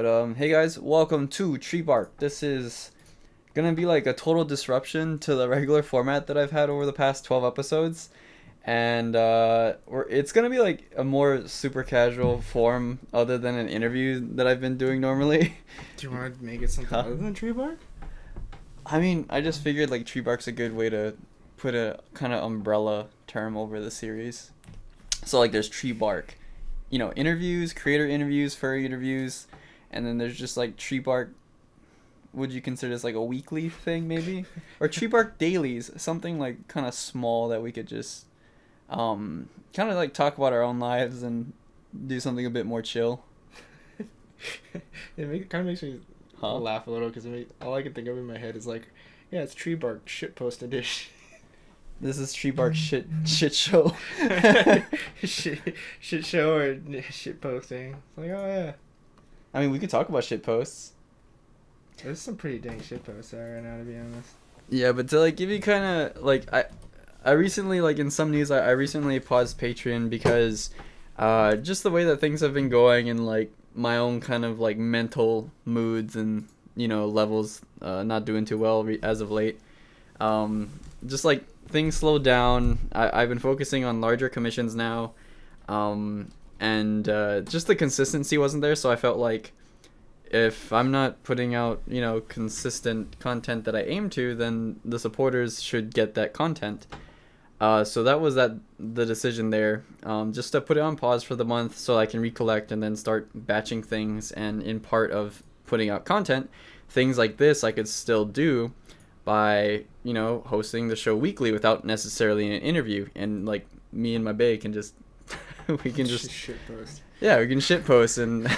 Hey guys, welcome to TreeBark. This is gonna be like a total disruption to the regular format that I've had over the past 12 episodes. And it's gonna be like a more super casual form other than an interview that I've been doing normally. Do you want to make it something other than tree bark? I mean, I just figured like TreeBark's a good way to put a kind of umbrella term over the series. So like there's TreeBark, interviews, creator interviews, furry interviews, and then there's just like TreeBark. Would you consider this like a weekly thing maybe, or TreeBark dailies, something like kind of small that we could just kind of like talk about our own lives and do something a bit more chill. Kind of makes me laugh a little because all I can think of in my head is like, yeah, it's tree bark shitpost edition. This is TreeBark shit show. shit show or shit posting. It's like, oh yeah. I mean, we could talk about shit posts. There's some pretty dang shit posts out right now, to be honest. Yeah, but to like give you kind of like I recently like in some news I recently paused Patreon because just the way that things have been going and like my own kind of like mental moods and levels not doing too well as of late. Just like things slowed down. I've been focusing on larger commissions now, and just the consistency wasn't there. So I felt like if I'm not putting out consistent content that I aim to, then the supporters should get that content. So that was the decision there. Just to put it on pause for the month so I can recollect and then start batching things. And in part of putting out content, things like this I could still do by hosting the show weekly without necessarily an interview, and like me and my bae can just we can just shit post. Yeah, we can shit post and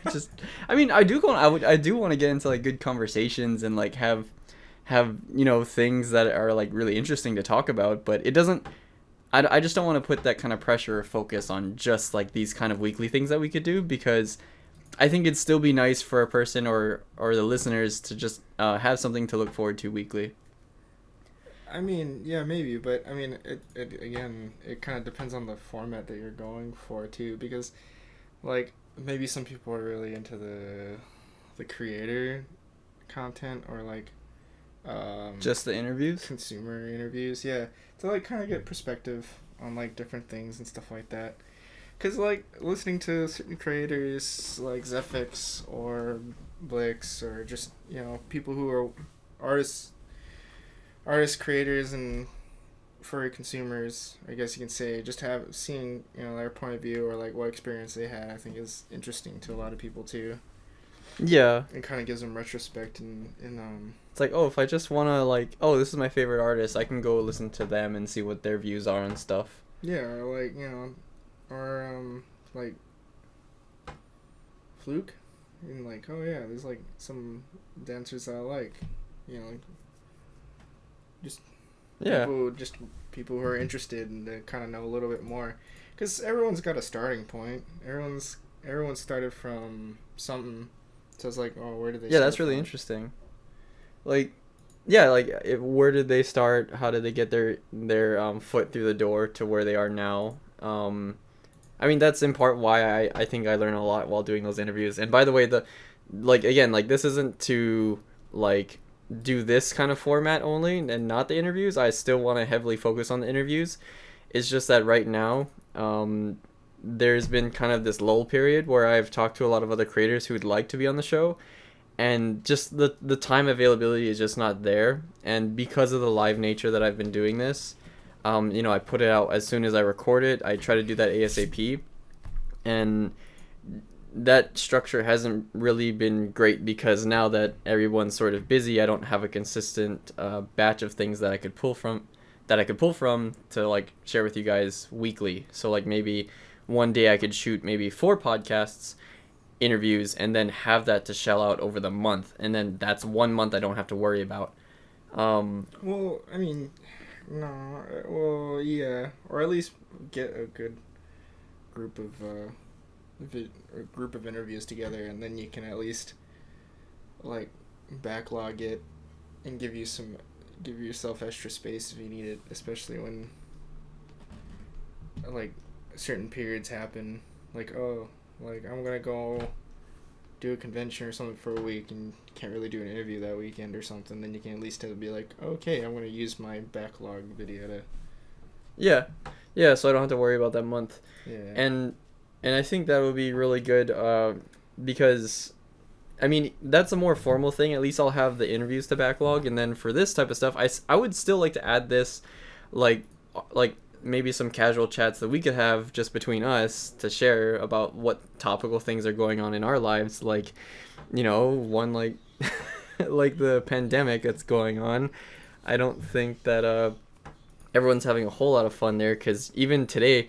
just I mean I do want to get into like good conversations and like have things that are like really interesting to talk about, but it doesn't I just don't want to put that kind of pressure or focus on just like these kind of weekly things that we could do, because I think it'd still be nice for a person or the listeners to just have something to look forward to weekly. I mean, yeah, maybe, but I mean, it kind of depends on the format that you're going for too, because, like, maybe some people are really into the creator content or like, just the interviews, consumer interviews, yeah, to like kind of get perspective on like different things and stuff like that. Cause like listening to certain creators like Zephyx or Blix or just people who are artists, creators, and furry consumers, I guess you can say, just seeing their point of view or like what experience they had, I think is interesting to a lot of people too. Yeah. It kind of gives them retrospect and it's like, oh, if I just want to like, oh, this is my favorite artist, I can go listen to them and see what their views are and stuff. Yeah, or like or like Fluke, and like, oh yeah, there's like some dancers that I like, just yeah, people who are interested and to kind of know a little bit more, because everyone's got a starting point. Everyone started from something, so it's like, oh, where did they? Yeah, that's really interesting. Like, yeah, like where did they start? How did they get their foot through the door to where they are now? I mean, that's in part why I think I learn a lot while doing those interviews. And by the way, this isn't to like do this kind of format only and not the interviews. I still want to heavily focus on the interviews. It's just that right now, there's been kind of this lull period where I've talked to a lot of other creators who would like to be on the show, and just the time availability is just not there. And because of the live nature that I've been doing this, I put it out as soon as I record it. I try to do that ASAP, and that structure hasn't really been great because now that everyone's sort of busy, I don't have a consistent batch of things that I could pull from to like share with you guys weekly. So like maybe one day I could shoot maybe 4 podcasts interviews and then have that to shell out over the month, and then that's 1 month I don't have to worry about. Well, I mean, no, well, yeah, or at least get a good group of interviews together, and then you can at least like backlog it and give yourself extra space if you need it, especially when like certain periods happen, like, oh, like I'm gonna go do a convention or something for a week and can't really do an interview that weekend or something, then you can at least be like, okay, I'm gonna use my backlog video to. Yeah, yeah. So I don't have to worry about that month. Yeah. And I think that would be really good. Because I mean, that's a more formal thing. At least I'll have the interviews to backlog, and then for this type of stuff, I would still like to add this, like maybe some casual chats that we could have just between us to share about what topical things are going on in our lives, like, one like like the pandemic that's going on. I don't think that everyone's having a whole lot of fun there, because even today,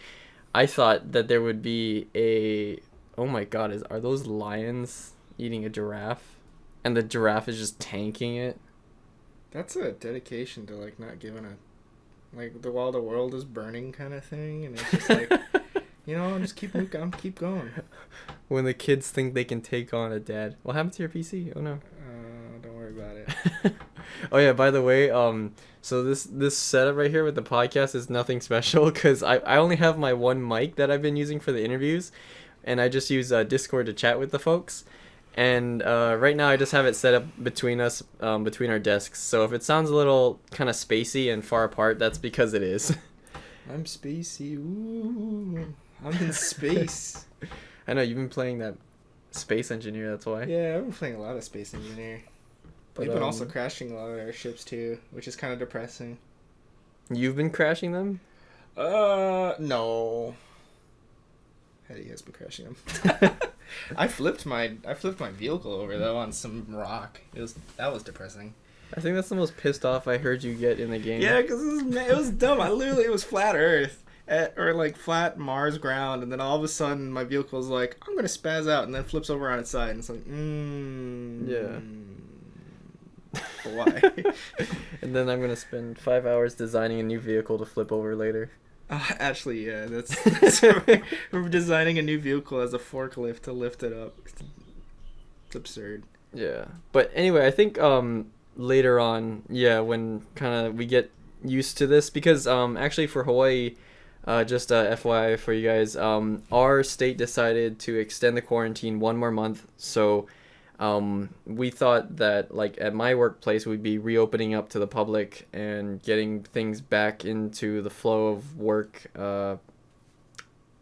I thought that there would be a, oh my god, are those lions eating a giraffe, and the giraffe is just tanking it? That's a dedication to like not giving a, like, the while the world is burning kind of thing, and it's just like, just keep going. When the kids think they can take on a dad. What happened to your PC? Oh no. Don't worry about it. Oh yeah, by the way, so this setup right here with the podcast is nothing special, because I only have my one mic that I've been using for the interviews, and I just use Discord to chat with the folks. And right now I just have it set up between us, between our desks. So if it sounds a little kind of spacey and far apart, that's because it is. I'm spacey. Ooh, I'm in space. I know you've been playing that Space Engineer. That's why. Yeah, I've been playing a lot of Space Engineer. But, They've been also crashing a lot of our ships too, which is kind of depressing. You've been crashing them? No. Hetty has been crashing them. I flipped my vehicle over though on some rock. That was depressing. I think that's the most pissed off I heard you get in the game. Yeah, because it was dumb. It was flat Earth or like flat Mars ground, and then all of a sudden my vehicle's like, I'm gonna spaz out, and then flips over on its side, and it's like, yeah. Why? And then I'm gonna spend 5 hours designing a new vehicle to flip over later. Actually, yeah, that's we're designing a new vehicle as a forklift to lift it up. It's absurd. Yeah, but anyway, I think later on, yeah, when kind of we get used to this, because actually for Hawaii, just FYI for you guys, our state decided to extend the quarantine one more month. So we thought that, like, at my workplace, we'd be reopening up to the public and getting things back into the flow of work by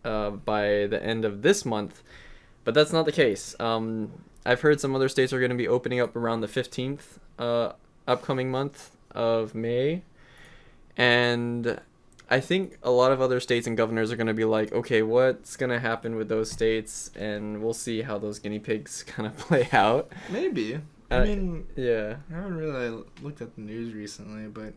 the end of this month, but that's not the case. I've heard some other states are going to be opening up around the 15th upcoming month of May, and I think a lot of other states and governors are going to be like, okay, what's going to happen with those states, and we'll see how those guinea pigs kind of play out. Maybe. I mean, yeah. I haven't really looked at the news recently, but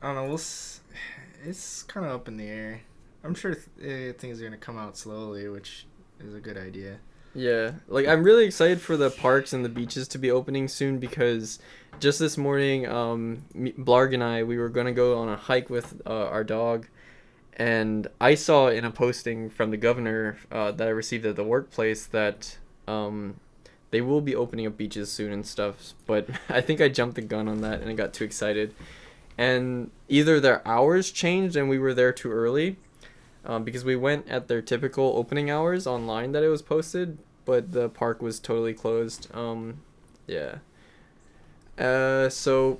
I don't know. It's kind of up in the air. I'm sure things are going to come out slowly, which is a good idea. Yeah, like, I'm really excited for the parks and the beaches to be opening soon, because just this morning, Blarg and I, we were going to go on a hike with our dog, and I saw in a posting from the governor that I received at the workplace that they will be opening up beaches soon and stuff, but I think I jumped the gun on that and I got too excited. And either their hours changed and we were there too early, because we went at their typical opening hours online that it was posted, but the park was totally closed. Yeah. So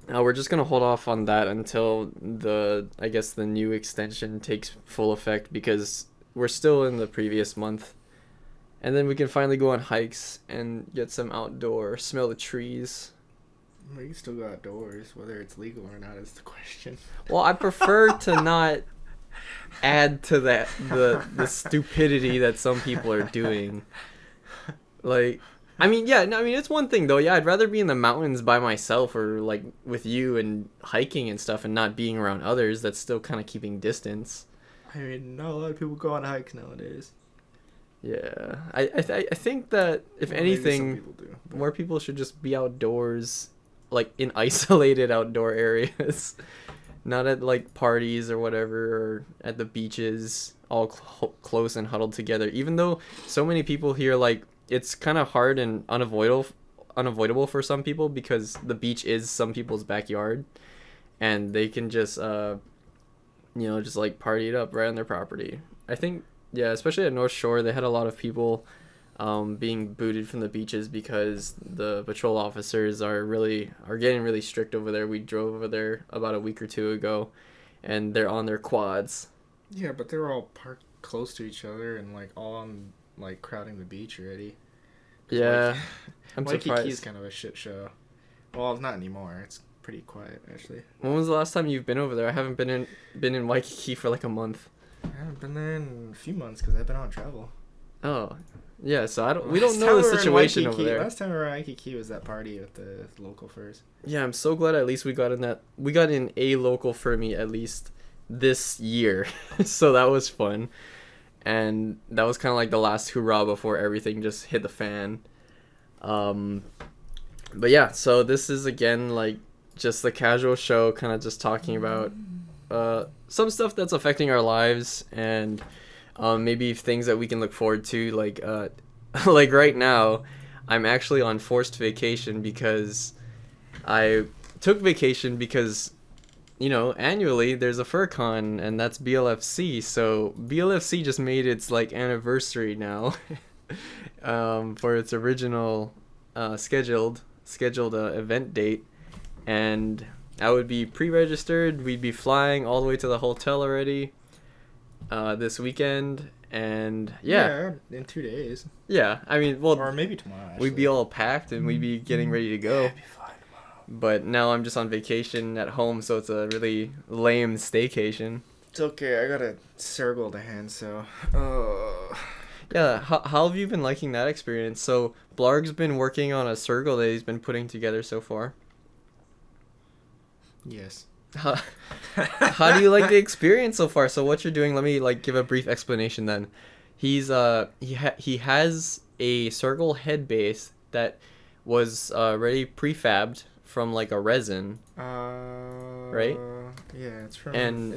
we're just gonna hold off on that until the new extension takes full effect, because we're still in the previous month, and then we can finally go on hikes and get some outdoor, smell the trees. Well, you still go outdoors, whether it's legal or not is the question. Well, I prefer to not add to that the stupidity that some people are doing. Like, I mean, yeah, no, I mean, it's one thing though. Yeah, I'd rather be in the mountains by myself, or like with you and hiking and stuff, and not being around others. That's still kind of keeping distance. I mean, not a lot of people go on hikes nowadays. Yeah, I think that if anything, people do, more people should just be outdoors, like in isolated outdoor areas, not at like parties or whatever, or at the beaches, all close and huddled together. Even though so many people here, like, it's kind of hard and unavoidable for some people, because the beach is some people's backyard, and they can just just like party it up right on their property. I think, yeah, especially at North Shore, they had a lot of people being booted from the beaches because the patrol officers are getting really strict over there. We drove over there about a week or two ago, and they're on their quads. Yeah, but they're all parked close to each other and like all on like crowding the beach already. Yeah, I'm Waikiki is surprised. kind of a shit show. Well, not anymore. It's pretty quiet actually. When was the last time you've been over there? I haven't been in Waikiki for like a month. I haven't been there in a few months because I've been on travel. Oh, yeah. So we don't know the situation over there. Last time we were in Waikiki was that party at the local furs. Yeah, I'm so glad at least we got in a local for me at least this year. So that was fun. And that was kind of like the last hurrah before everything just hit the fan. But yeah, so this is again like just the casual show, kind of just talking about some stuff that's affecting our lives, and maybe things that we can look forward to. Like like right now, I'm actually on forced vacation because I took vacation because annually there's a FurCon, and that's BLFC. So BLFC just made its like anniversary now for its original scheduled event date, and I would be pre-registered. We'd be flying all the way to the hotel already this weekend, and yeah, in 2 days. Yeah. I mean, well, or maybe tomorrow. Actually. We'd be all packed and we'd be getting ready to go. Yeah, it'd be fine tomorrow. But now I'm just on vacation at home, so it's a really lame staycation. It's okay. I got a Sergal to hand, so. Yeah, how have you been liking that experience? So Blarg's been working on a Sergal that he's been putting together so far. Yes. How do you like the experience so far? So what you're doing, let me like give a brief explanation then. He has a Sergal head base that was already prefabbed from like a resin. Right? Yeah, it's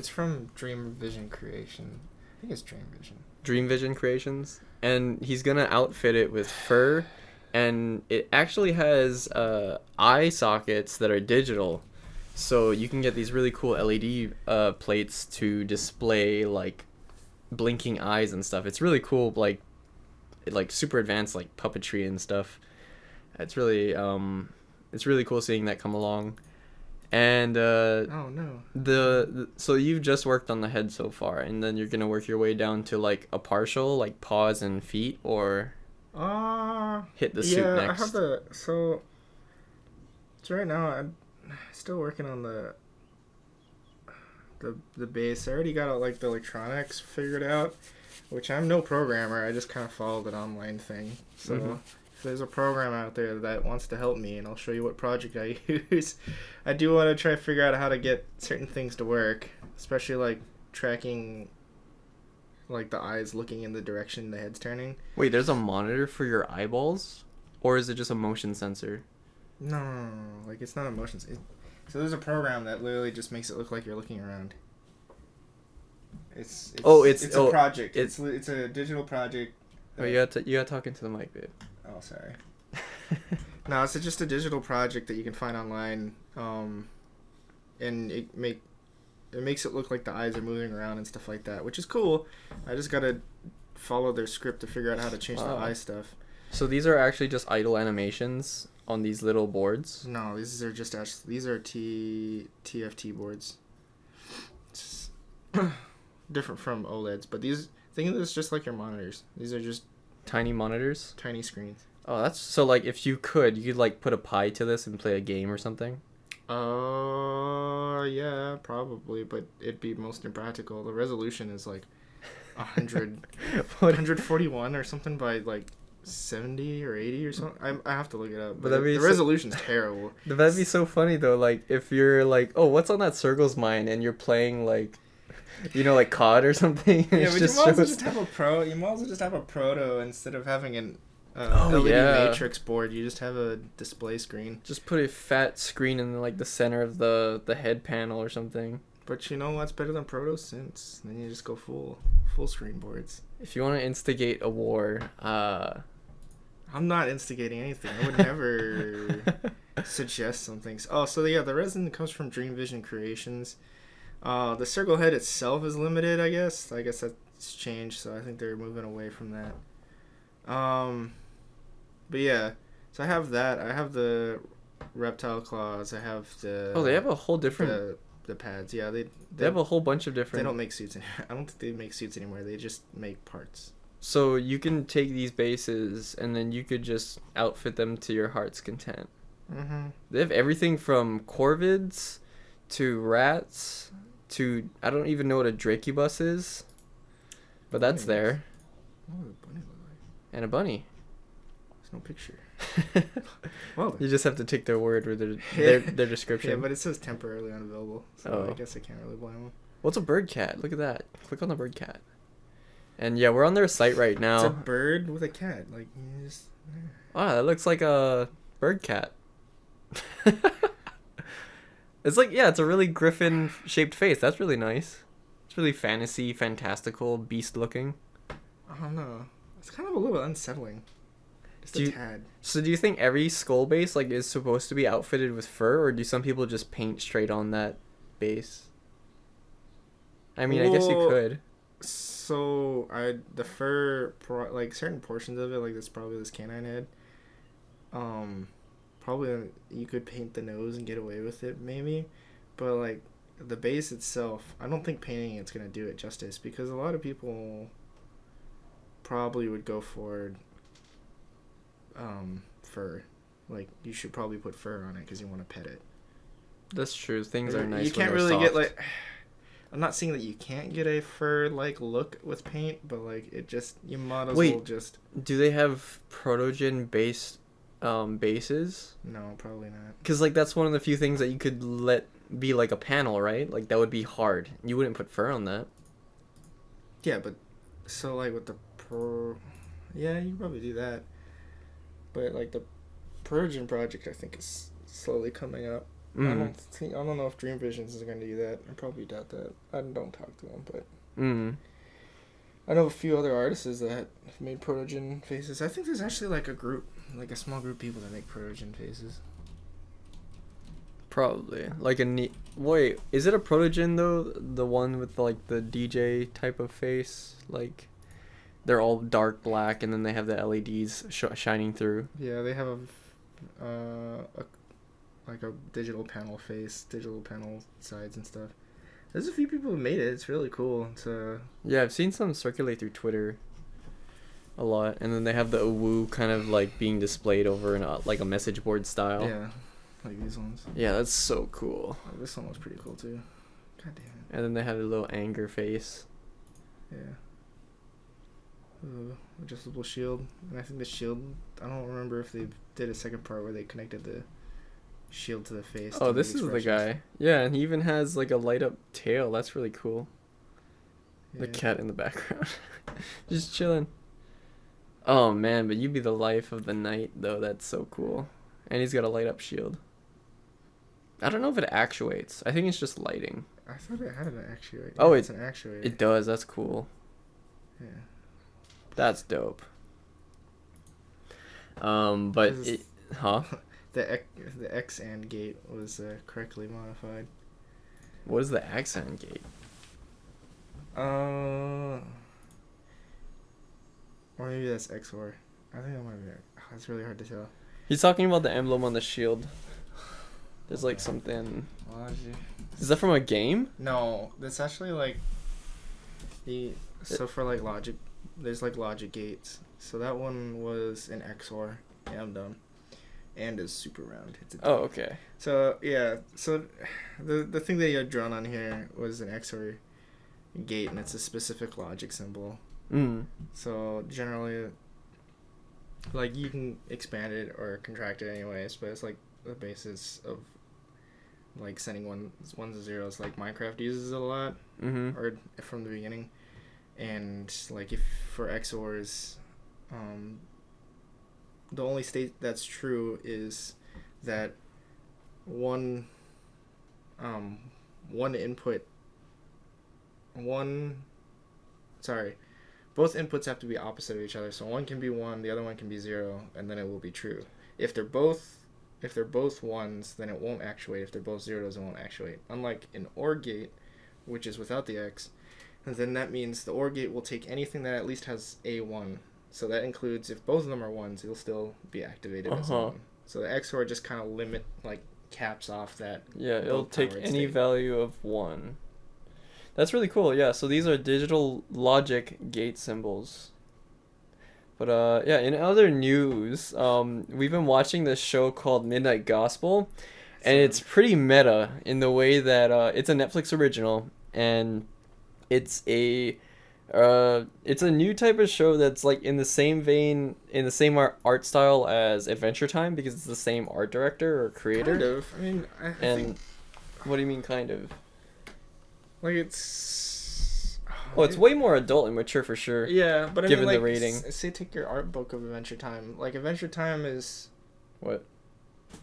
from Dream Vision Creation. I think it's Dream Vision. Dream Vision Creations, and he's gonna outfit it with fur, and it actually has eye sockets that are digital, so you can get these really cool LED plates to display like blinking eyes and stuff. It's really cool, like super advanced like puppetry and stuff. It's really cool seeing that come along. And oh no. So you've just worked on the head so far, and then you're gonna work your way down to like a partial, like paws and feet, or hit the suit next. Yeah, I have so right now I'm still working on the base. I already got like the electronics figured out, which I'm no programmer. I just kind of followed an online thing. So if there's a program out there that wants to help me, and I'll show you what project I use. I do want to try to figure out how to get certain things to work, especially like tracking like the eyes looking in the direction the head's turning. Wait, there's a monitor for your eyeballs, or is it just a motion sensor? No. Like it's not a motion. So there's a program that literally just makes it look like you're looking around. It's a project. It's a digital project. Oh, you got to talk into the mic, babe. Oh, sorry. No, it's just a digital project that you can find online, and it makes it look like the eyes are moving around and stuff like that, which is cool. I just gotta follow their script to figure out how to change the eye stuff. So these are actually just idle animations on these little boards? No, these are TFT boards. It's different from OLEDs, but think of this just like your monitors. These are just tiny monitors, tiny screens. Oh, that's so like if you could like put a Pi to this and play a game or something. Yeah, probably, but it'd be most impractical. The resolution is like 141 or something by like 70 or 80 or something. I have to look it up. But the resolution's terrible. That'd be so funny though. Like if you're like, oh, what's on that Sergal's mind, and you're playing like, like COD or something. Yeah, but you might as well just have a pro. You might as well just have a proto instead of having an LED matrix board. You just have a display screen. Just put a fat screen in like the center of the head panel or something. But you know what's better than proto synths? Then you just go full screen boards. If you want to instigate a war, I'm not instigating anything. I would never suggest something. Oh, so yeah, the resin comes from Dream Vision Creations. The Sergal head itself is limited, I guess. I guess that's changed, so I think they're moving away from that. Um, but yeah, so I have that. I have the reptile claws. I have Oh, they have a whole different. the pads. Yeah, They have a whole bunch of they don't different. make suits. I don't think they make suits anymore. They just make parts. So you can take these bases and then you could just outfit them to your heart's content. Mm-hmm. They have everything from corvids to rats to I don't even know what a dracubus is, but that's there, What does a bunny look like? and a bunny. There's no picture. Well, You just have to take their word with their description. yeah, but it says temporarily unavailable, so I Oh. guess I can't really blame them. What's a bird cat? Look at that. Click on the bird cat. And yeah, we're on their site right It's a now. bird with a cat. Like, you just... Ah, that looks like a bird cat. It's like, yeah, it's a really griffin shaped face. That's really nice. It's really fantasy, fantastical, beast looking. I don't know. It's kind of a little unsettling. Just Do a you- tad. So do you think every skull base like is supposed to be outfitted with fur, or do some people just paint straight on that base? I mean, I guess you Well, could. So, the fur, like, certain portions of it, like, this probably this canine head, probably you could paint the nose and get away with it, maybe. But, like, the base itself, I don't think painting it's going to do it justice, because a lot of people probably would go for fur. Like, you should probably put fur on it because you want to pet it. That's true. Things are nice. You can't when they're really get, soft. like... I'm not saying that you can't get a fur-like look with paint, but, like, it just... You might as well just... Do they have protogen based bases? No, probably not. Because like that's one of the few things that you could let be like a panel, right? Like that would be hard. You wouldn't put fur on that. Yeah, but... So, like, with the yeah, you can probably do that. But, like, the Persian project, I think, is slowly coming up. I don't know if Dream Visions is going to do that. I probably doubt that. I don't talk to them, but I know a few other artists that have made protogen faces. I think there's actually like a group, like a small group of people that make protogen faces. Probably like wait, is it a protogen though? The one with like the DJ type of face, like they're all dark black and then they have the LEDs shining through. Yeah, they have like a digital panel face, digital panel sides and stuff. There's a few people who made it. It's really cool. Yeah, I've seen some circulate through Twitter a lot, and then they have the Awoo kind of like being displayed over in like a message board style. Yeah, like these ones. Yeah, that's so cool. Oh, this one was pretty cool too. God damn it. And then they have a little anger face. Yeah. Adjustable shield, and I think the shield. I don't remember if they did a second part where they connected the shield to the face. Oh, this is the guy. Yeah, and he even has like a light up tail. That's really cool. Yeah. The cat in the background. Just chilling. Oh man, but you'd be the life of the night though. That's so cool. And he's got a light up shield. I don't know if it actuates. I think it's just lighting. I thought it had an actuator. Oh, it's an actuator. It does. That's cool. Yeah. That's dope. But it, huh? The X and gate was correctly modified. What is the accent gate? Or maybe that's XOR. I think that might be. It's really hard to tell. He's talking about the emblem on the shield. There's like something. Is that from a game? No, that's actually like so for like logic, there's like logic gates. So that one was an XOR. Yeah, I'm done. And is super round. Oh, okay. So yeah, so the thing that you had drawn on here was an XOR gate, and it's a specific logic symbol. So generally, like you can expand it or contract it anyways, but it's like the basis of like sending ones and zeros. Like Minecraft uses it a lot, or from the beginning, and like if for XORs, the only state that's true is that both inputs have to be opposite of each other. So one can be 1, the other one can be 0, and then it will be true. If they're both ones, then it won't actuate. If they're both zeros, it won't actuate. Unlike an OR gate, which is without the X, and then that means the OR gate will take anything that at least has a 1 So that includes if both of them are ones, it'll still be activated as a Uh-huh. one. So the XOR just kind of limit like caps off that. Yeah, it'll both take powered any state. value of 1. That's really cool. Yeah, so these are digital logic gate symbols. But yeah, in other news, we've been watching this show called Midnight Gospel, and it's So, pretty meta in the way that it's a Netflix original, and it's a new type of show that's like in the same vein, in the same art style as Adventure Time, because it's the same art director or creator. kind of. I mean, I And think what do you mean, kind of? like it's. Oh, it's way more adult and mature for sure. Yeah, but I given mean, the like, rating. say take your art book of Adventure Time. Like Adventure Time is, What?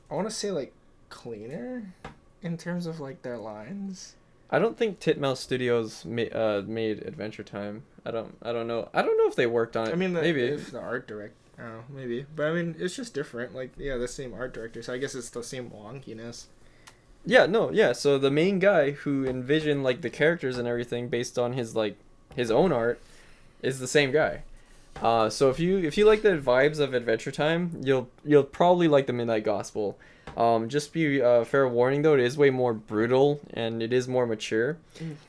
I want to say like cleaner, in terms of like their lines. I don't think Titmouse Studios made Adventure Time. I don't know. I don't know if they worked on it. I mean, maybe. if the art direct, I don't know, maybe. But I mean, it's just different. Like, yeah, the same art director, so I guess it's the same wonkiness. Yeah, no, yeah. So the main guy who envisioned like the characters and everything based on his own art is the same guy. So if you like the vibes of Adventure Time, you'll probably like the Midnight Gospel. Just be fair warning though, it is way more brutal and it is more mature.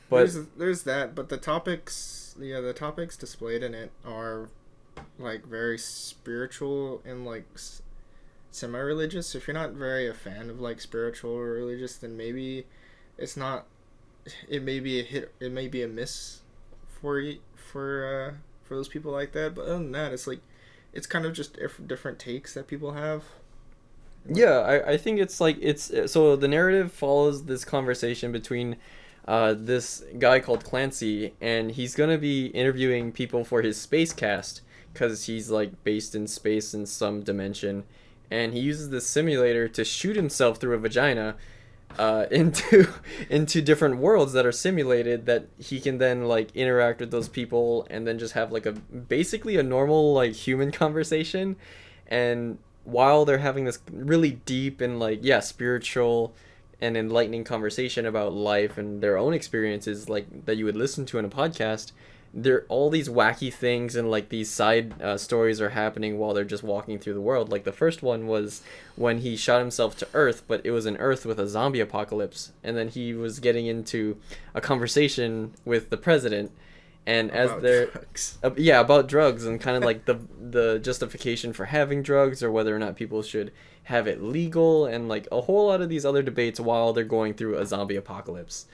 But There's that, but the topics, yeah, the topics displayed in it are like very spiritual and like semi-religious. If you're not very a fan of like spiritual or religious, then maybe it's not. It may be a hit. It may be a miss for you for those people like that. But other than that, it's like it's kind of just different takes that people have. yeah, I think it's like so the narrative follows this conversation between this guy called Clancy, and he's gonna be interviewing people for his space cast because he's like based in space in some dimension, and he uses this simulator to shoot himself through a vagina into different worlds that are simulated that he can then like interact with those people and then just have like a basically a normal like human conversation. And while they're having this really deep and like spiritual and enlightening conversation about life and their own experiences like that you would listen to in a podcast, there all these wacky things and like these side stories are happening while they're just walking through the world. Like the first one was when he shot himself to Earth, but it was an Earth with a zombie apocalypse, and then he was getting into a conversation with the president, and as About they're drugs. about drugs and kind of like the justification for having drugs or whether or not people should have it legal, and like a whole lot of these other debates while they're going through a zombie apocalypse.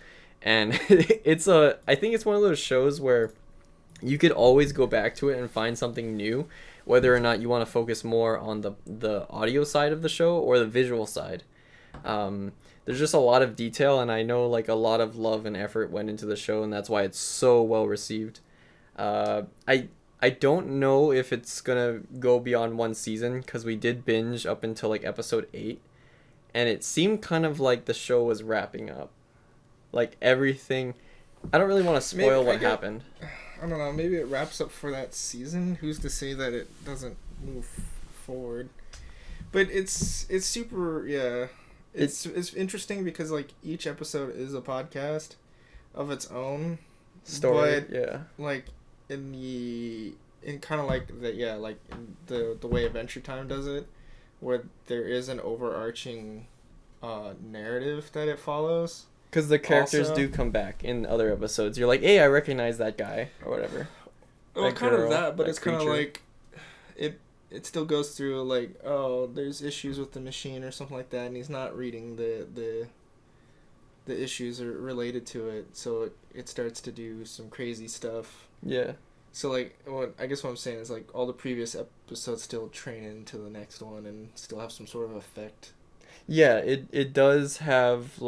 And I think it's one of those shows where you could always go back to it and find something new, whether or not you want to focus more on the audio side of the show or the visual side. There's just a lot of detail, and I know like a lot of love and effort went into the show, and that's why it's so well received. I don't know if it's gonna go beyond one season because we did binge up until like episode 8, and it seemed kind of like the show was wrapping up, like everything. I don't really want to spoil what happened. I don't know. Maybe it wraps up for that season. Who's to say that it doesn't move forward? But it's super. Yeah, it's interesting because like each episode is a podcast of its own Story, but, yeah. Like in kind of like like the way Adventure Time does it, where there is an overarching narrative that it follows. Because the characters Also, do come back in other episodes. You're like, hey, I recognize that guy or whatever. well, That kind girl, of that, but that it's kind of creature. like it still goes through like, oh, there's issues with the machine or something like that, and he's not reading the issues are related to it, so it starts to do some crazy stuff. Yeah. So like, I guess what I'm saying is like all the previous episodes still train into the next one and still have some sort of effect. Yeah, it does have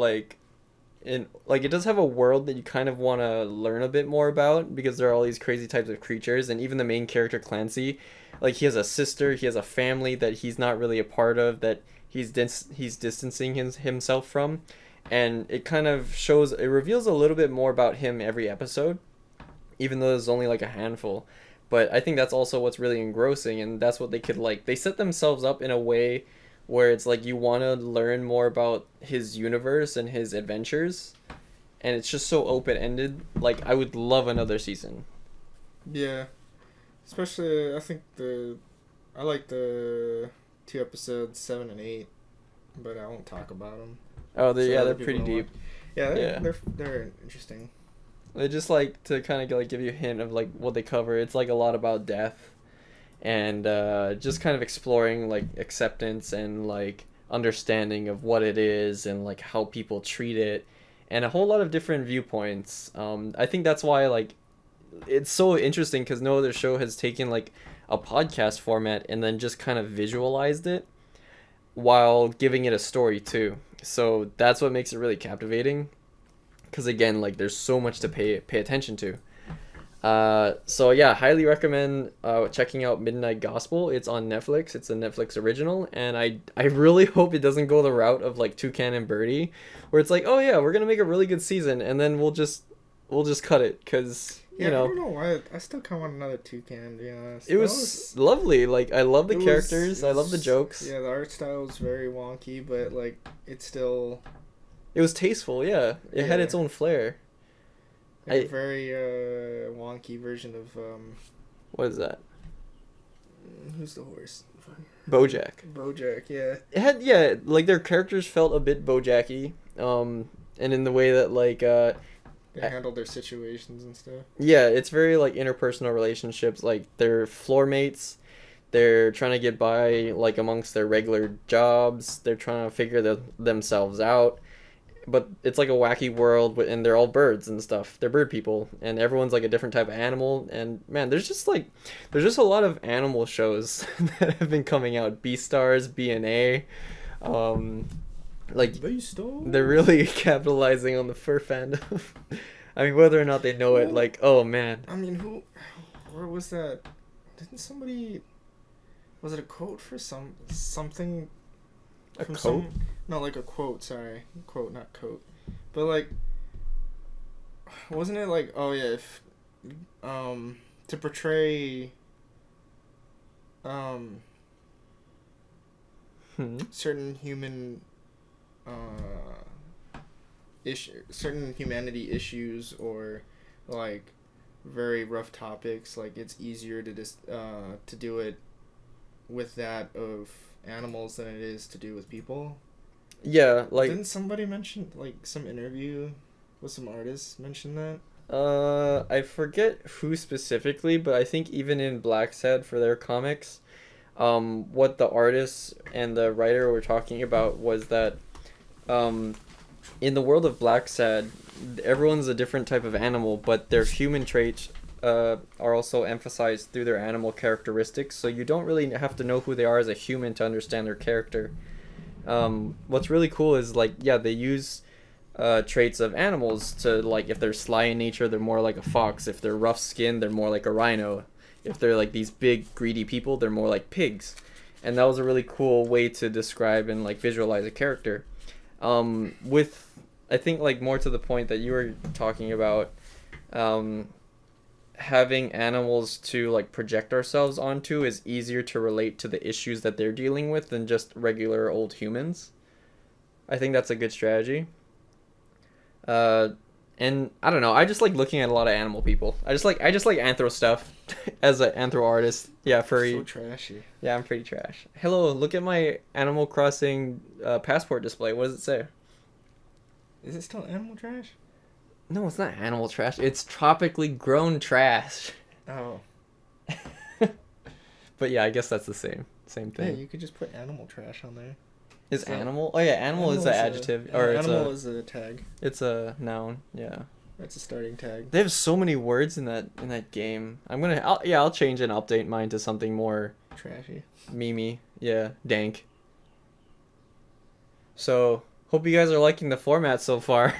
it does have a world that you kind of want to learn a bit more about because there are all these crazy types of creatures, and even the main character Clancy, like he has a sister, he has a family that he's not really a part of, that he's distancing himself from, and it kind of it reveals a little bit more about him every episode, even though there's only like a handful. But I think that's also what's really engrossing, and that's what they set themselves up in a way where it's like you want to learn more about his universe and his adventures, and it's just so open-ended. Like I would love another season. Yeah, Especially, I like the 2 episodes 7 and 8, but I won't talk about them. Oh, So they're other people pretty don't watch. deep. Yeah, Yeah. they're interesting. They just like to kind of like give you a hint of like what they cover. It's like a lot about death and just kind of exploring like acceptance and like understanding of what it is and like how people treat it and a whole lot of different viewpoints. I think that's why like it's so interesting because no other show has taken like a podcast format and then just kind of visualized it while giving it a story too. So that's what makes it really captivating. Because again, like there's so much to pay attention to. So yeah, highly recommend checking out Midnight Gospel. It's on Netflix. It's a Netflix original, and I really hope it doesn't go the route of like Toucan and Birdie, where it's like, oh yeah, we're gonna make a really good season, and then we'll just cut it because Yeah, you I know don't know why. I still kind of want another Toucan, to be honest. it was lovely. Like I love the characters. I love the jokes. Yeah, the art style was very wonky, but like it's still It was tasteful. Yeah, it had Yeah. its own flair. a very wonky version of What is that? who's the horse? BoJack. BoJack, yeah. It had like their characters felt a bit BoJacky, and in the way that like They handled their situations and stuff. yeah, it's very like interpersonal relationships. Like they're floor mates. They're trying to get by like amongst their regular jobs. They're trying to figure themselves out. But it's like a wacky world, and they're all birds and stuff. They're bird people, and everyone's like a different type of animal. And man, there's just a lot of animal shows that have been coming out. Beastars, BNA, like they're really capitalizing on the fur fandom. I mean, whether or not they know it, like, oh man. I mean, where was that? Didn't somebody, was it a quote for something? A From quote? No, like a quote, sorry. Quote, not coat. But like, wasn't it like, oh yeah, if, to portray, certain human, certain humanity issues or like very rough topics, like it's easier to to do it with that of animals than it is to do with people. Yeah, like Didn't somebody mention, like some interview with some artists mention that? I forget who specifically, but I think even in Black Sad for their comics, what the artists and the writer were talking about was that, in the world of Black Sad, everyone's a different type of animal, but their human traits, are also emphasized through their animal characteristics. So you don't really have to know who they are as a human to understand their character. What's really cool is like, yeah, they use traits of animals to, like, if they're sly in nature, they're more like a fox. If they're rough skinned, they're more like a rhino. If they're like these big greedy people, they're more like pigs. And that was a really cool way to describe and like visualize a character. With, I think, like more to the point that you were talking about, having animals to like project ourselves onto is easier to relate to the issues that they're dealing with than just regular old humans. I think that's a good strategy. And I don't know, I just like looking at a lot of animal people. I just like anthro stuff as an anthro artist. Yeah, furry. So trashy. Yeah, I'm pretty trash. Hello, look at my Animal Crossing passport display. What does it say? Is it still animal trash? No, it's not animal trash. It's tropically grown trash. Oh. But yeah, I guess that's the same Yeah, thing. you could just put animal trash on there. Is So- animal? Oh yeah, animal is an adjective, or animal is a tag. it's a noun. Yeah. That's a starting tag. They have so many words in that game. I'll change and update mine to something more Trashy. memey. Yeah, dank. So hope you guys are liking the format so far.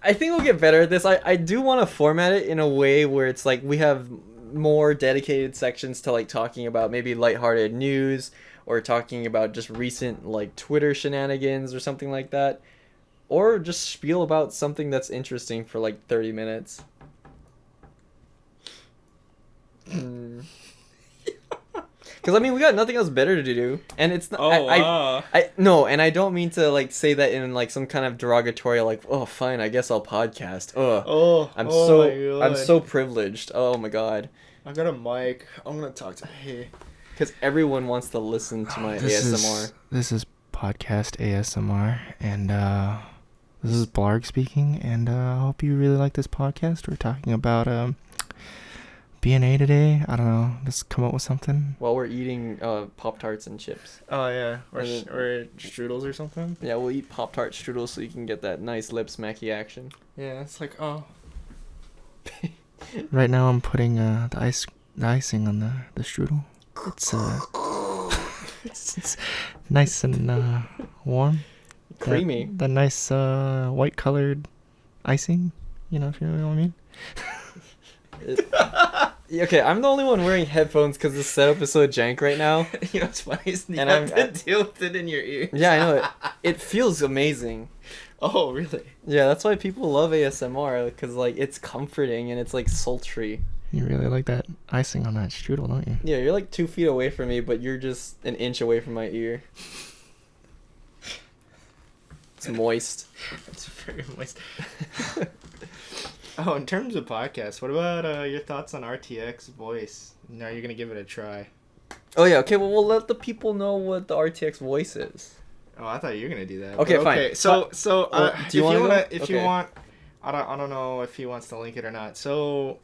I think we'll get better at this. I do want to format it in a way where it's like we have more dedicated sections to like talking about maybe lighthearted news or talking about just recent like Twitter shenanigans or something like that. Or just spiel about something that's interesting for like 30 minutes. Because I mean, we got nothing else better to do, and it's not. Oh, wow. I no, and I don't mean to like say that in like some kind of derogatory, like, oh, fine, I guess I'll podcast. Ugh, Oh, I'm oh so my I'm God. so privileged. Oh my god, I got a mic. I'm gonna talk to hey. because everyone wants to listen to my ASMR. This is podcast ASMR, and this is Blarg speaking, and I hope you really like this podcast. We're talking about B&A today. I don't know. Let's come up with something. While we're eating Pop-Tarts and chips. Oh yeah, or And then- or strudels or something. Yeah, we'll eat Pop-Tart strudels so you can get that nice lip smacky action. Yeah, it's like oh. Right now I'm putting the icing on the strudel. It's nice and warm. Creamy. The nice white colored icing. You know, if you know what I mean. Okay, I'm the only one wearing headphones because the setup is so jank right now. You know what's funny is you And have I'm- to deal with it in your ears. Yeah, I know it. It feels amazing. Oh, really? Yeah, that's why people love ASMR, because like it's comforting and it's like sultry. You really like that icing on that strudel, don't you? Yeah, you're like 2 feet away from me, but you're just an inch away from my ear. It's moist. It's very moist. Oh, in terms of podcasts, what about your thoughts on RTX voice? Now you're gonna give it a try. Oh yeah, okay. Well, we'll let the people know what the RTX voice is. Oh, I thought you were gonna do that. Okay, But fine. Okay, so Well, if do you you wanna wanna, go? if you Okay. want, I don't know if he wants to link it or not. So,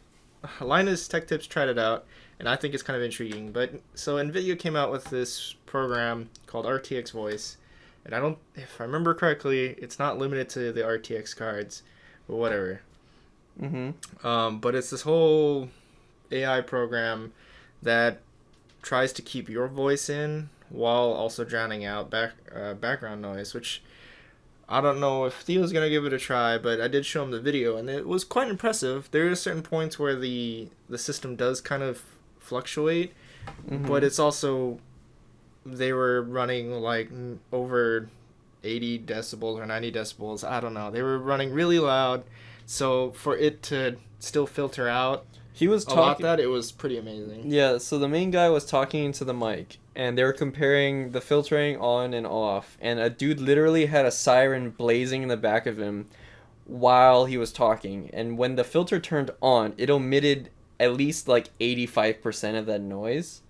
Linus Tech Tips tried it out, and I think it's kind of intriguing. But so Nvidia came out with this program called RTX Voice, and I don't, if I remember correctly, it's not limited to the RTX cards, but whatever. But it's this whole AI program that tries to keep your voice in while also drowning out background noise, which I don't know if Theo's gonna give it a try, but I did show him the video and it was quite impressive. There are certain points where the system does kind of fluctuate, but it's also they were running like over 80 decibels or 90 decibels. I don't know. They were running really loud. So for it to still filter out He was a lot talking. that, it was pretty amazing. Yeah, so the main guy was talking into the mic, and they were comparing the filtering on and off, and a dude literally had a siren blazing in the back of him while he was talking, and when the filter turned on, it omitted at least like 85% of that noise.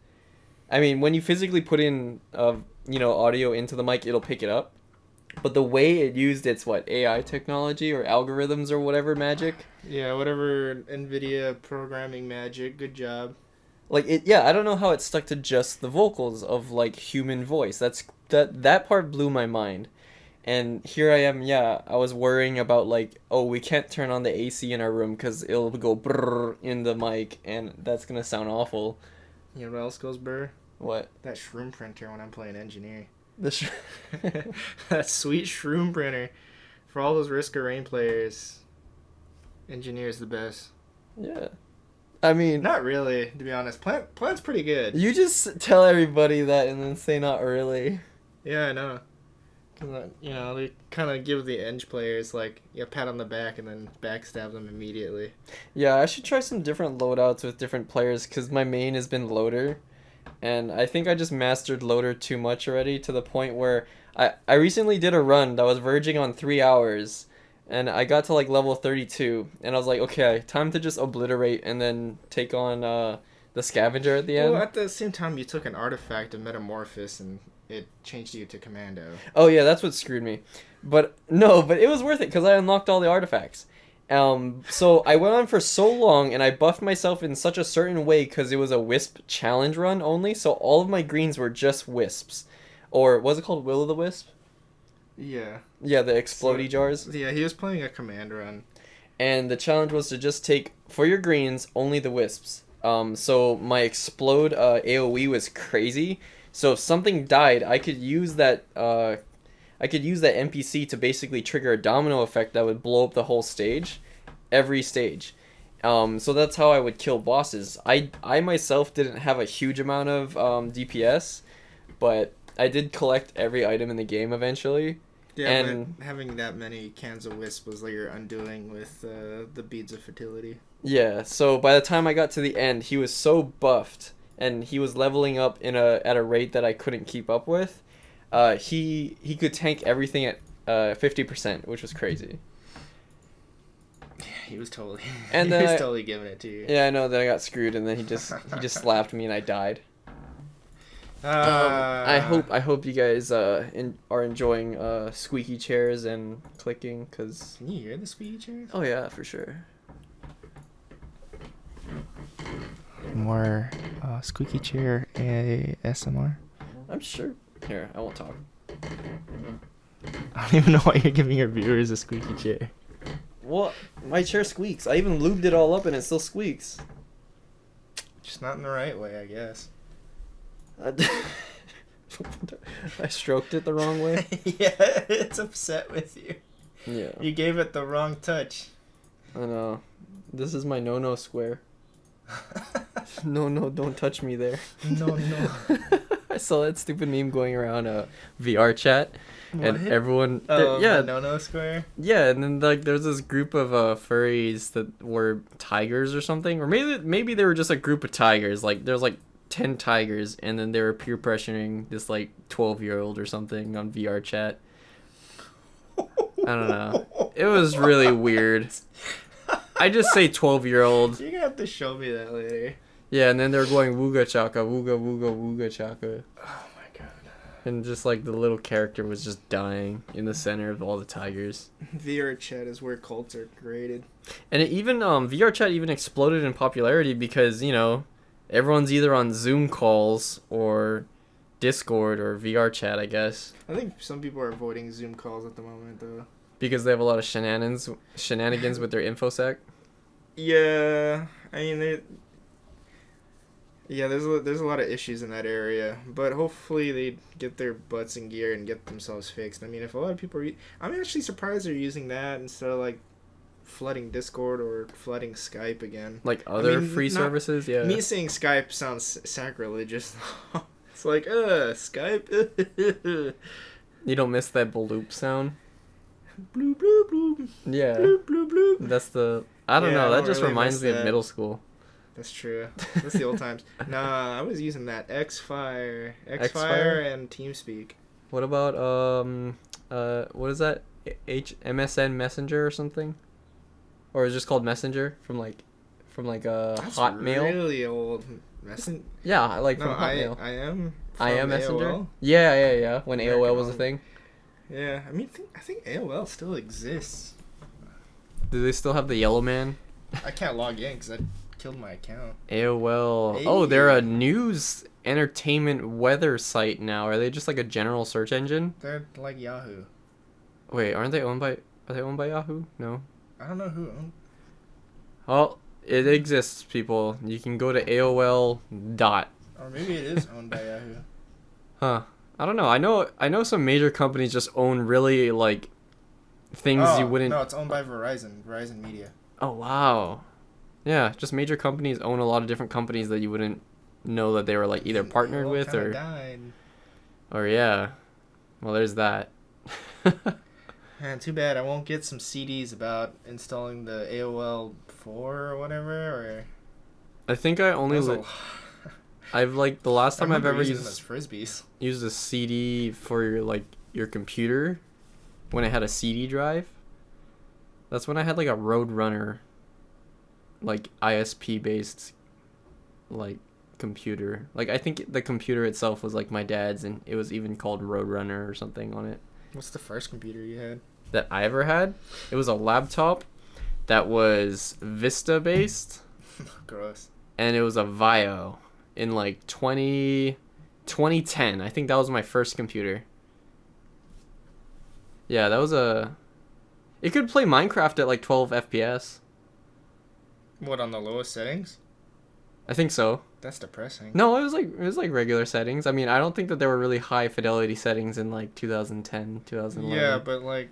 I mean, when you physically put in audio into the mic, it'll pick it up. But the way it used its AI technology or algorithms or whatever magic, Yeah, whatever Nvidia programming magic. Good job. like I don't know how it stuck to just the vocals of like human voice. That part blew my mind. And here I am, I was worrying about like, oh, we can't turn on the AC in our room cuz it'll go brrr in the mic and that's going to sound awful. You know what else goes burr? What? That shroom printer when I'm playing engineer. The That sweet shroom printer. For all those Risk of Rain players, engineer's the best. Yeah. I mean, Not really, to be honest. Plant's pretty good. you just tell everybody that and then say not really. Yeah, I know. 'Cause, they kind of give the eng players like a pat on the back and then backstab them immediately. Yeah, I should try some different loadouts with different players because my main has been loader. And I think I just mastered loader too much already to the point where I recently did a run that was verging on 3 hours. And I got to like level 32. And I was like, okay, time to just obliterate and then take on the scavenger at the end. Well, at the same time, you took an artifact of Metamorphosis and it changed you to Commando. Oh yeah, that's what screwed me. But it was worth it because I unlocked all the artifacts. So I went on for so long and I buffed myself in such a certain way because it was a wisp challenge run only. So all of my greens were just wisps, or was it called Will o' the Wisp? Yeah. Yeah, the explodey jars. Yeah, he was playing a command run. And the challenge was to just take for your greens only the wisps. So my explode AOE was crazy. So if something died, I could use that NPC to basically trigger a domino effect that would blow up the whole stage, every stage. So that's how I would kill bosses. I myself didn't have a huge amount of DPS, but I did collect every item in the game eventually. Yeah, And- but having that many cans of wisp was like your undoing with the beads of fertility. Yeah, so by the time I got to the end, he was so buffed, and he was leveling up at a rate that I couldn't keep up with. He could tank everything at 50%, which was crazy. He was totally And he then was totally giving it to you. Yeah, I know. Then I got screwed, and then he just slapped me, and I died. I hope you guys are enjoying squeaky chairs and clicking, cause. Can you hear the squeaky chairs? Oh yeah, for sure. More squeaky chair ASMR. I'm sure. Here, I won't talk. I don't even know why you're giving your viewers a squeaky chair. Well, my chair squeaks. I even lubed it all up, and it still squeaks. Just not in the right way, I guess. I stroked it the wrong way. Yeah, it's upset with you. Yeah. You gave it the wrong touch. I know. This is my no square. No, don't touch me there. No. I saw that stupid meme going around VR chat, and everyone, yeah, no square. Yeah, and then like there's this group of furries that were tigers or something, or maybe they were just a group of tigers. Like there's like 10 tigers, and then they were peer pressuring this like 12-year-old or something on VR chat. I don't know. It was really weird. I just say 12-year-old. You're gonna have to show me that later. Yeah, and then they're going wooga chaka, wooga chaka. Oh my god. And just like the little character was just dying in the center of all the tigers. VR chat is where cults are created. And it even VR chat even exploded in popularity because, you know, everyone's either on Zoom calls or Discord or VR chat, I guess. I think some people are avoiding Zoom calls at the moment though. Because they have a lot of shenanigans with their infosec. Yeah, I mean, there's a lot of issues in that area, but hopefully they get their butts in gear and get themselves fixed. I mean, if a lot of people I'm actually surprised they're using that instead of like flooding Discord or flooding Skype again. Like other free services, yeah. Me saying Skype sounds sacrilegious. It's like, Skype. You don't miss that bloop sound? Bloop, bloop, bloop. Yeah. Bloop, bloop, bloop. That's the... I don't know. That just really reminds me that. of middle school. That's true. That's the old times. Nah, I was using that Xfire and TeamSpeak. What about what is that? MSN Messenger or something? Or is it just called Messenger from like That's Hotmail? Really old Messenger. Yeah, like from No, Hotmail. I am Messenger. AOL. Yeah. When Back AOL was a on- thing. Yeah, I mean, I think AOL still exists. Do they still have the Yellow Man? I can't log in because I killed my account. AOL. Hey. Oh, they're a news, entertainment, weather site now. Are they just like a general search engine? They're like Yahoo. Wait, aren't they owned by? Are they owned by Yahoo? No. I don't know who owned. Well, it exists, people. You can go to AOL dot. Or maybe it is owned by Yahoo. Huh. I don't know. I know some major companies just own really like things you wouldn't. No, it's owned by Verizon Media. Oh wow. Yeah, just major companies own a lot of different companies that you wouldn't know that they were like either partnered AOL with kinda died. or yeah. Well, there's that. Man, too bad I won't get some CDs about installing the AOL 4 or whatever. Or I think I only I've like the last time I've ever using them as frisbees. used a CD for your computer when it had a CD drive. That's when I had like a Roadrunner like ISP based like computer. Like I think the computer itself was like my dad's and it was even called Roadrunner or something on it. What's the first computer you had? That I ever had? It was a laptop that was Vista based. Gross. And it was a Vio in like 2010. I think that was my first computer. Yeah, that was it could play Minecraft at like 12 FPS. What, on the lowest settings? I think so. That's depressing. No, it was like regular settings. I mean, I don't think that there were really high fidelity settings in like 2010, 2011. Yeah, but like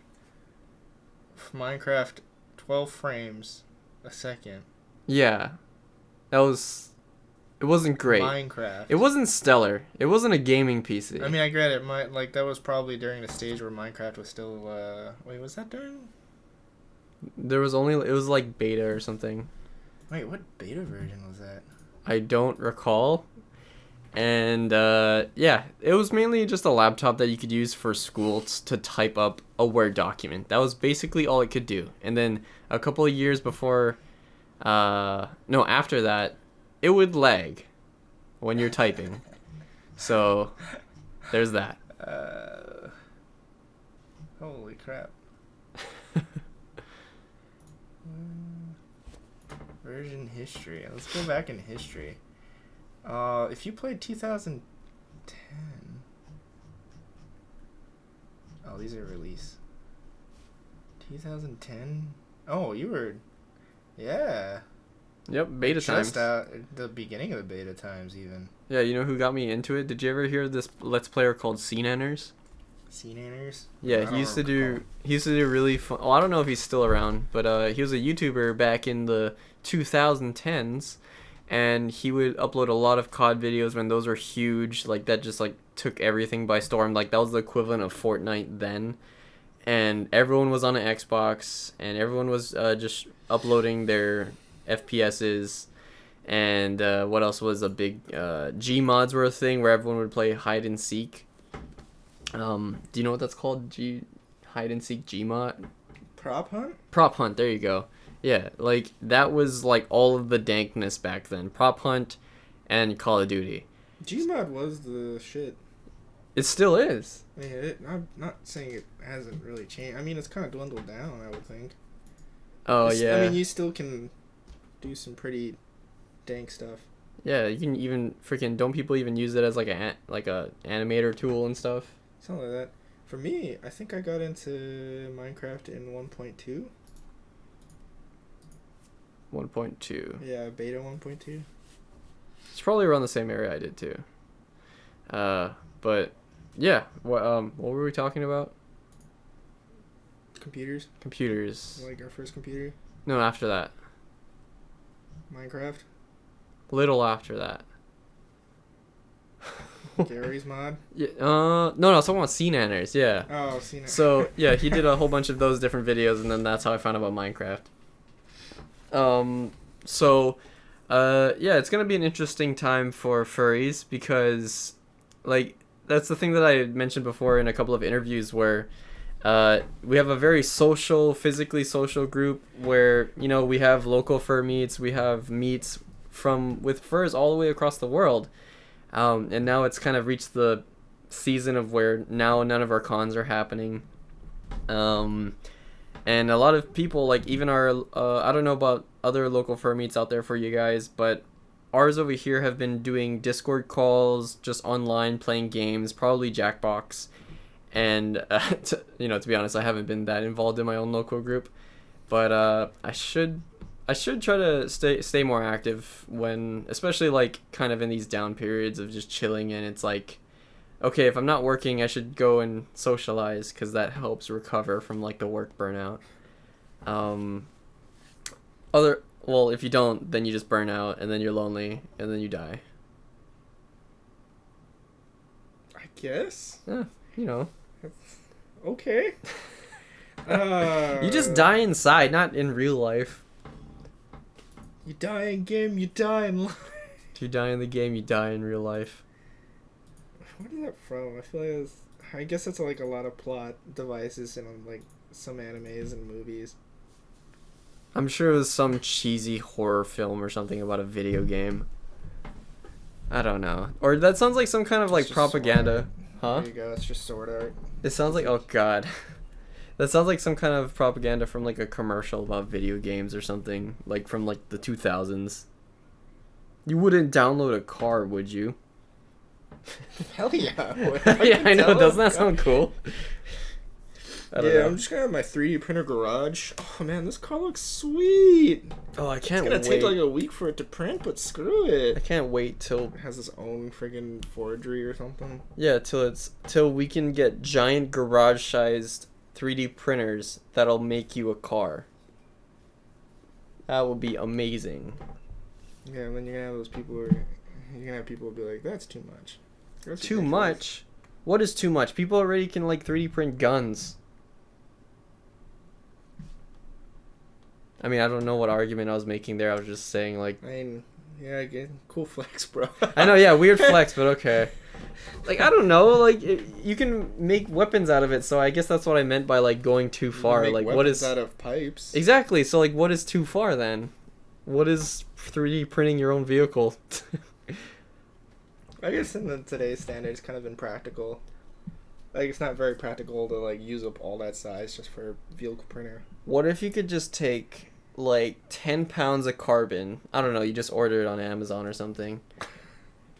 Minecraft 12 frames a second. Yeah. It wasn't great. Minecraft. It wasn't stellar. It wasn't a gaming PC. I mean, I get it. That was probably during the stage where Minecraft was still wait, was that during? There was only it was like beta or something. Wait, what beta version was that? I don't recall. And yeah, it was mainly just a laptop that you could use for school to type up a Word document. That was basically all it could do. And then a couple of years before, no, after that, it would lag when you're typing. So there's that. Holy crap. Version history. Let's go back in history. If you played 2010. Oh, these are release. 2010. Oh, you were. Yeah. Yep, beta times. Just out the beginning of the beta times, even. Yeah, you know who got me into it? Did you ever hear this Let's Player called Scene-Enners? Scene-Enners? Yeah, he used to do really fun. Well, I don't know if he's still around, but he was a YouTuber back in the 2010s, and he would upload a lot of COD videos when those were huge. Like that just like took everything by storm. Like that was the equivalent of Fortnite then, and everyone was on an Xbox, and everyone was just uploading their FPSs. And what else was a big G mods were a thing where everyone would play hide and seek. Do you know what that's called? Hide and seek G mod? Prop hunt? Prop hunt, there you go. Yeah, like that was like all of the dankness back then. Prop hunt and Call of Duty. Gmod was the shit. It still is. Yeah, I'm not saying it hasn't really changed. I mean, it's kind of dwindled down, I would think. Oh, yeah. I mean, you still can do some pretty dank stuff. Yeah, you can even freaking, don't people even use it as like a animator tool and stuff? Something like that. For me, I think I got into Minecraft in 1.2. 1.2. Yeah, beta 1.2. It's probably around the same area I did too. But yeah, what were we talking about? Computers. Computers. Like our first computer. No, after that. Minecraft. Little after that. Gary's mod. Yeah. No, I was talking about Scene-Enners. Yeah. Oh, seen it. So yeah, he did a whole bunch of those different videos, and then that's how I found out about Minecraft. So, yeah, it's gonna be an interesting time for furries because, like, that's the thing that I mentioned before in a couple of interviews where, we have a very social, physically social group where, you know, we have local fur meets, we have meets with furs all the way across the world. And now it's kind of reached the season of where now none of our cons are happening. And a lot of people, like even our, I don't know about other local fur meets out there for you guys, but ours over here have been doing Discord calls, just online playing games, probably Jackbox. And, to be honest, I haven't been that involved in my own local group. But I should try to stay more active when, especially like kind of in these down periods of just chilling, and it's like, okay, if I'm not working, I should go and socialize because that helps recover from like the work burnout. Well, if you don't, then you just burn out, and then you're lonely, and then you die. I guess. Yeah, you know. Okay. You just die inside, not in real life. You die in game, you die in life. If you die in the game, you die in real life. What is that from? I feel like I guess that's like a lot of plot devices in like some animes and movies. I'm sure it was some cheesy horror film or something about a video game. I don't know. Or that sounds like some kind of like propaganda. Huh? There you go. It's just sword art. It sounds like, oh god. That sounds like some kind of propaganda from like a commercial about video games or something, like from like the 2000s. You wouldn't download a car, would you? Hell yeah. Yeah, I know. Doesn't that sound cool? Yeah, I'm just gonna have my 3D printer garage. Oh man, this car looks sweet. Oh, I can't wait. It's gonna take like a week for it to print, but screw it. I can't wait till it has its own friggin' forgery or something. Yeah, till we can get giant garage-sized 3D printers that'll make you a car. That would be amazing. Yeah, and then you're gonna have those people you're gonna have people be like, that's too much. That's too ridiculous. much? What is too much? People already can like 3D print guns. I mean, I don't know what argument I was making there. I was just saying like, I mean, Yeah, again, cool flex, bro. I know, yeah, weird flex, but okay. Like, I don't know, like, you can make weapons out of it, so I guess that's what I meant by, like, going too far. Make Like, weapons what is... out of pipes. Exactly, so, like, what is too far, then? What is 3D printing your own vehicle? I guess in today's standards, kind of impractical. Like, it's not very practical to, like, use up all that size just for a vehicle printer. What if you could just take, like, 10 pounds of carbon, I don't know, you just order it on Amazon or something,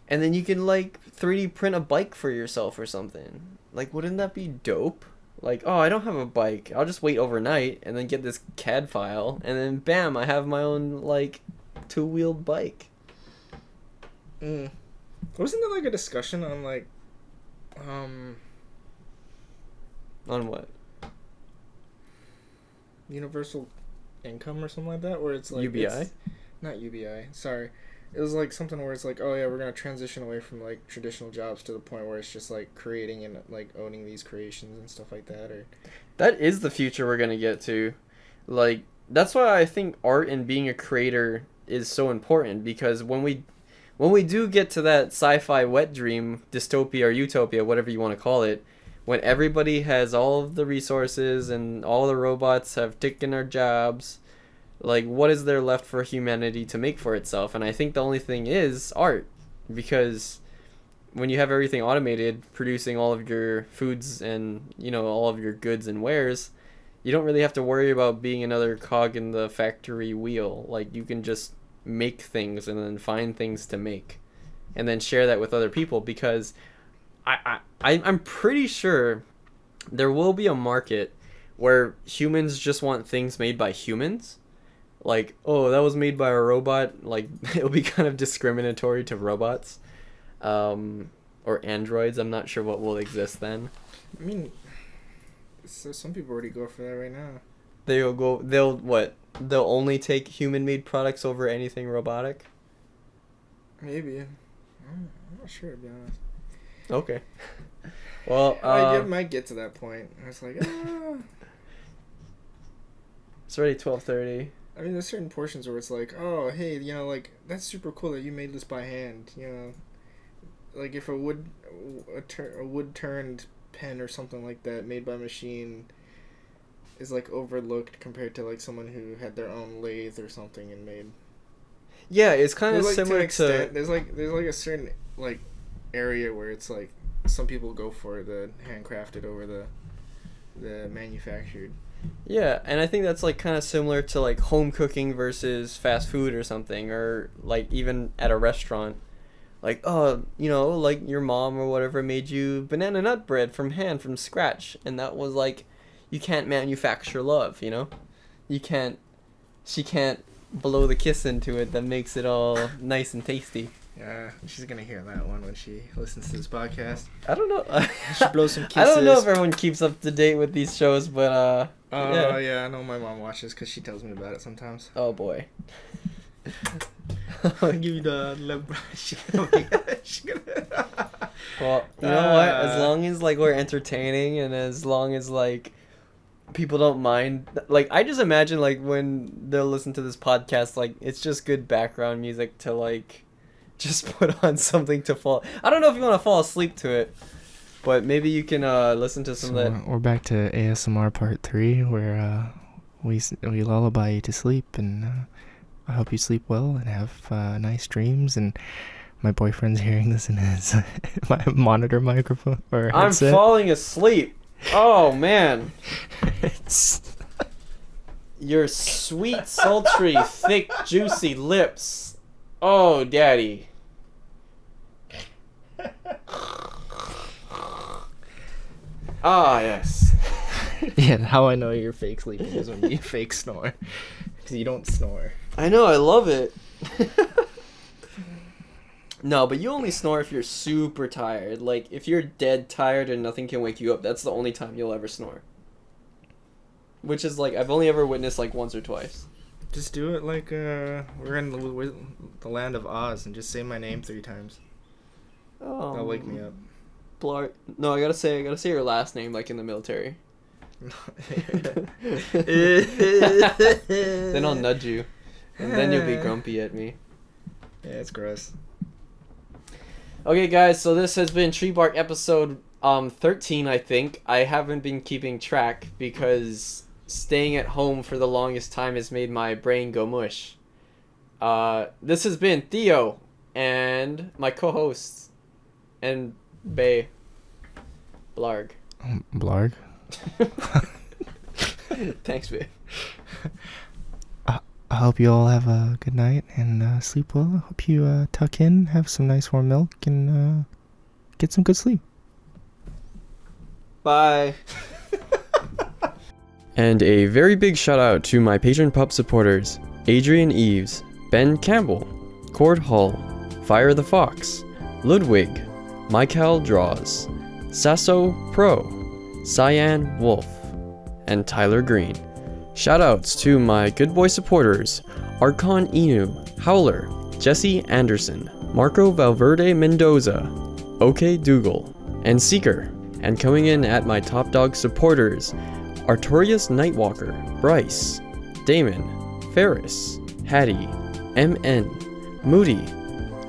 and then you can, like, 3D print a bike for yourself or something. Like, wouldn't that be dope? Like, oh, I don't have a bike. I'll just wait overnight and then get this CAD file, and then bam, I have my own, like, two-wheeled bike. Mm. Wasn't there, like, a discussion on, like, On what? universal income or something like that, where it's like UBI? Not UBI. Sorry, it was like something where it's like, oh yeah, we're gonna transition away from like traditional jobs to the point where it's just like creating and like owning these creations and stuff like that. Or That is the future we're gonna get to. Like, that's why I think art and being a creator is so important, because when we do get to that sci-fi wet dream, dystopia or utopia, whatever you want to call it, when everybody has all of the resources and all the robots have taken our jobs, like, what is there left for humanity to make for itself? And I think the only thing is art, because when you have everything automated, producing all of your foods and, you know, all of your goods and wares, you don't really have to worry about being another cog in the factory wheel. Like, you can just make things and then find things to make and then share that with other people, because I'm pretty sure there will be a market where humans just want things made by humans. Like, oh, that was made by a robot. Like, it'll be kind of discriminatory to robots. Or androids. I'm not sure what will exist then. I mean, so some people already go for that right now. They'll only take human-made products over anything robotic? Maybe. I'm not sure, to be honest. Okay. Well, I might get to that point. It's like, it's already 12:30. I mean, there's certain portions where it's like, oh, hey, you know, like, that's super cool that you made this by hand, you know. Like, if a wood-turned pen or something like that made by machine is, like, overlooked compared to, like, someone who had their own lathe or something and made... Yeah, it's kind of like, similar to... There's a certain, like, area where it's, like, some people go for the handcrafted over the manufactured. Yeah, and I think that's, like, kind of similar to, like, home cooking versus fast food or something, or, like, even at a restaurant. Like, oh, you know, like, your mom or whatever made you banana nut bread from scratch, and that was, like, you can't manufacture love, you know? She can't blow the kiss into it that makes it all nice and tasty. Yeah, she's gonna hear that one when she listens to this podcast. I don't know. She blows some kisses. I don't know if everyone keeps up to date with these shows, but yeah, I know my mom watches because she tells me about it sometimes. Oh boy. I'll give you the love brush. Well, you know what? As long as, like, we're entertaining, and as long as, like, people don't mind, like, I just imagine, like, when they'll listen to this podcast, like, it's just good background music to, like, just put on something to fall. I don't know if you want to fall asleep to it, but maybe you can listen to some of that. We're back to ASMR part 3, where we lullaby you to sleep, and I hope you sleep well and have nice dreams. And my boyfriend's hearing this in his my monitor microphone or headset. I'm falling asleep. Oh man. Your sweet, sultry, thick, juicy lips. Oh, daddy. Ah, yes. Yeah, how I know you're fake sleeping is when you fake snore. Because you don't snore. I know, I love it. No, but you only snore if you're super tired. Like, if you're dead tired and nothing can wake you up, that's the only time you'll ever snore. Which is, like, I've only ever witnessed, like, once or twice. Just do it like we're in the land of Oz and just say my name 3 times. Oh. That'll wake me up. No, I gotta say your last name, like in the military. Then I'll nudge you, and then you'll be grumpy at me. Yeah, it's gross. Okay, guys, so this has been TreeBark episode 13, I think. I haven't been keeping track because staying at home for the longest time has made my brain go mush. This has been Theo and my co-hosts and Bay Blarg. Blarg? Thanks, Bay. I hope you all have a good night and sleep well. I hope you tuck in, have some nice warm milk, and get some good sleep. Bye. And a very big shout out to my Patreon Pup supporters, Adrian Eves, Ben Campbell, Cord Hall, Fire the Fox, Ludwig, Michael Draws, Sasso Pro, Cyan Wolf, and Tyler Green. Shoutouts to my good boy supporters, Archon Inu, Howler, Jesse Anderson, Marco Valverde Mendoza, OK Dougal, and Seeker. And coming in at my top dog supporters, Artorius Nightwalker, Bryce, Damon, Ferris, Hattie, MN, Moody,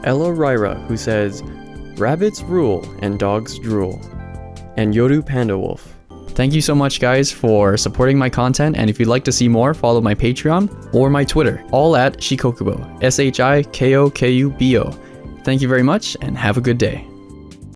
Ella Ryra, who says, Rabbits rule and dogs drool, and Yodu Panda Wolf. Thank you so much, guys, for supporting my content, and if you'd like to see more, follow my Patreon or my Twitter, all at Shikokubo, Shikokubo. Thank you very much, and have a good day.